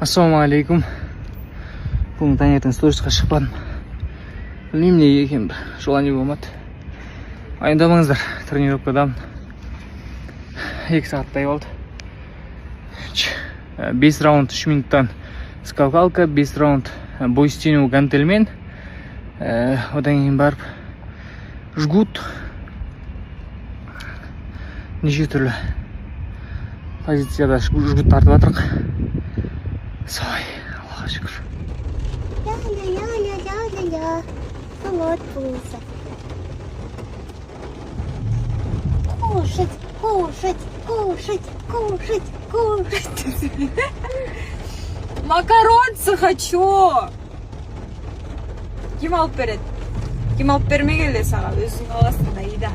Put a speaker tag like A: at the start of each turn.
A: Ассалаумағалейкум. Бүгін таңертең сторисқа шықпадым. Білмеймін неге екен, желание болмады. Айындамаңыздар, тренировкадамын. 2 сағаттай болды. 5 раунд 3 минуттан скакалка, 5 раунд бой істену гантельмен. Одан кейін барып жгут. Неше түрлі позицияда жгут тартып атырық. Солай, Аллаға шүкір.
B: Ля-ля-ля-ля-ля-ля-ля. Вот вкусно. Кушать, кушать, кушать, кушать, кушать.
C: Макаронцы хочу. Кем алып береді? Кем алып бермей келе саған, өзің аласың Аида.